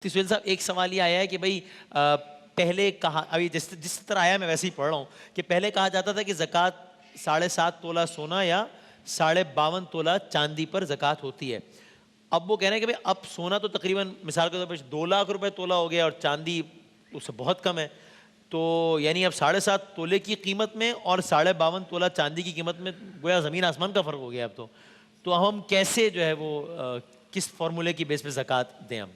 तो सुहेल साहब एक सवाल ये आया है कि भाई पहले कहा अभी जिस जिस तरह आया मैं वैसे ही पढ़ रहा हूँ कि पहले कहा जाता था कि ज़कात 7.5 तोला सोना या 52.5 तोला चांदी पर ज़कात होती है। अब वो कह रहे हैं कि भाई अब सोना तो तकरीबन मिसाल के तौर पर 2 लाख रुपए तोला हो गया और चांदी उससे बहुत कम है, तो यानी अब 7.5 तोले की कीमत में और 52.5 तोला चांदी की कीमत में गोया ज़मीन आसमान का फ़र्क हो गया अब तो अब हम कैसे जो है वो किस फार्मूले की बेस पे ज़कात दें हम?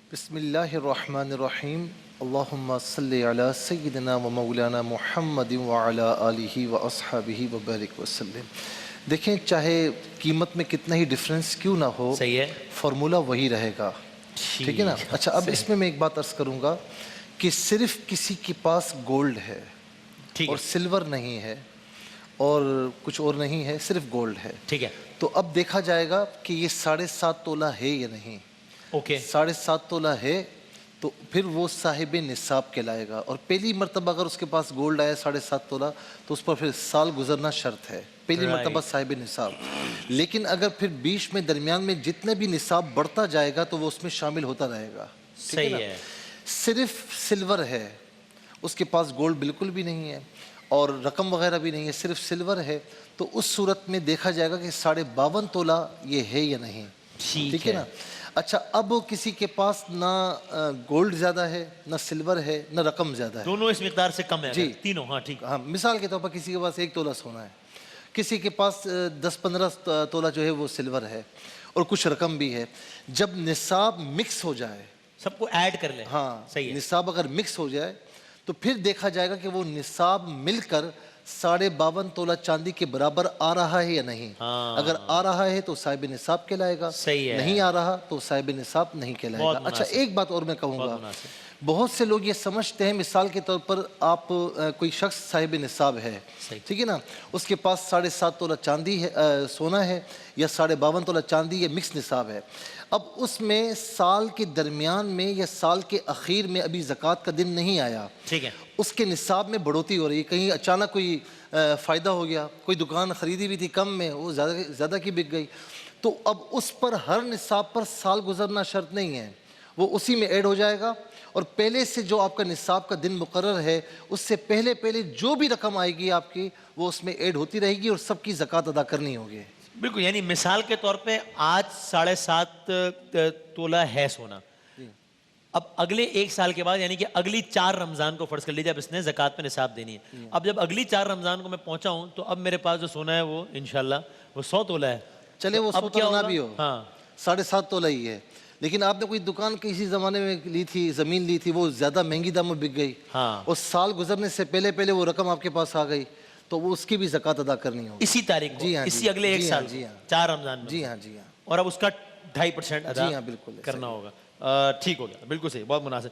बिस्मिल्लाहिर्रहमानिर्रहीम अल्लाहुम्मा सल्लि अला सय्यिदिना व मौलाना मुहम्मदिन व अला आलिहि व अस्हाबिहि व बारिक वसल्लम। देखें, चाहे कीमत में कितना ही डिफरेंस क्यों ना हो, सही है, फार्मूला वही रहेगा। ठीक है ना। अच्छा, अब इसमें मैं एक बात अर्ज़ करूँगा कि सिर्फ किसी के पास गोल्ड है और सिल्वर नहीं है और कुछ और नहीं है, सिर्फ गोल्ड है, ठीक है, तो अब देखा जाएगा कि ये 7.5 तोला है या नहीं। ओके, 7.5 तोला है तो फिर वो साहिब निसाब कहलाएगा। और पहली मर्तबा अगर उसके पास गोल्ड आया 7.5 तोला तो उस पर फिर साल गुजरना शर्त है, पहली मर्तबा साहिब निसाब। लेकिन अगर फिर बीच में दरमियान में जितने भी निसाब बढ़ता जाएगा तो वो उसमें शामिल होता रहेगा। सही है। सिर्फ सिल्वर है, उसके पास गोल्ड बिल्कुल भी नहीं है और रकम वगैरह भी नहीं है, सिर्फ सिल्वर है, तो उस सूरत में देखा जाएगा कि 52.5 तोला ये है या नहीं। ठीक है ना। अच्छा, अब किसी के पास ना गोल्ड ज़्यादा है, ना सिल्वर है, ना रकम ज़्यादा है, दोनों इस मिकदार से कम है जी तीनों। हाँ ठीक। हाँ, मिसाल के तौर पर किसी के पास 1 तोला सोना है, किसी के पास 10-15 तोला जो है वो सिल्वर है और कुछ रकम भी है। जब निसाब मिक्स हो जाए, सबको ऐड कर ले, हाँ सही है, निसाब अगर मिक्स हो जाए तो फिर देखा जाएगा कि वो निसाब मिलकर 52.5 तोला चांदी के बराबर आ रहा है या नहीं। हाँ। अगर आ रहा है तो साहिब निसाब कहलाएगा, सही है, नहीं आ रहा तो साहिब निसाब नहीं कहलाएगा। अच्छा, एक बात और मैं कहूँगा, बहुत से लोग ये समझते हैं, मिसाल के तौर पर आप कोई शख्स साहिब निसाब है, ठीक है ना, उसके पास 7.5 तोला चांदी है, सोना है, या 52.5 तोला चांदी, या मिक्स निसाब है। अब उसमें साल के दरमियान में या साल के आखिर में अभी ज़कात का दिन नहीं आया, ठीक है, उसके निसाब में बढ़ोतरी हो रही है, कहीं अचानक कोई फ़ायदा हो गया, कोई दुकान ख़रीदी भी थी कम में, वो ज़्यादा की बिक गई, तो अब उस पर हर निसाब पर साल गुजरना शर्त नहीं है, वो उसी में ऐड हो जाएगा और पहले से जो आपका निसाब का दिन मुकर्रर है उससे पहले पहले जो भी रकम आएगी आपकी वो उसमें ऐड होती रहेगी और सबकी ज़कात अदा करनी होगी। बिल्कुल, यानी मिसाल के तौर पे आज 7.5 तोला है सोना, अब अगले 1 साल के बाद यानी कि अगली 4 रमज़ान को फर्ज कर लीजिए, अब इसने ज़कात पे निसाब देनी है। अब जब अगली 4 रमज़ान को मैं पहुंचा हूं तो अब मेरे पास जो सोना है वो इंशाल्लाह वो 100 तोला है। चले वो 100 तोला ना भी हो, हाँ 7.5 तोला ही है, लेकिन आपने कोई दुकान किसी ज़माने में ली थी, ज़मीन ली थी, वो ज़्यादा महंगी दाम में बिक गई, हाँ, और साल गुजरने से पहले पहले वो रकम आपके पास आ गई, तो वो उसकी भी ज़कात अदा करनी होगी इसी तारीख को, जी हाँ, इसी अगले 1 साल, जी हाँ, 4 रमज़ान में, जी हाँ, जी हाँ, और अब उसका 2.5% अदा जी हाँ, बिल्कुल करना होगा। ठीक हो गया, बिल्कुल सही, बहुत मुनासिब।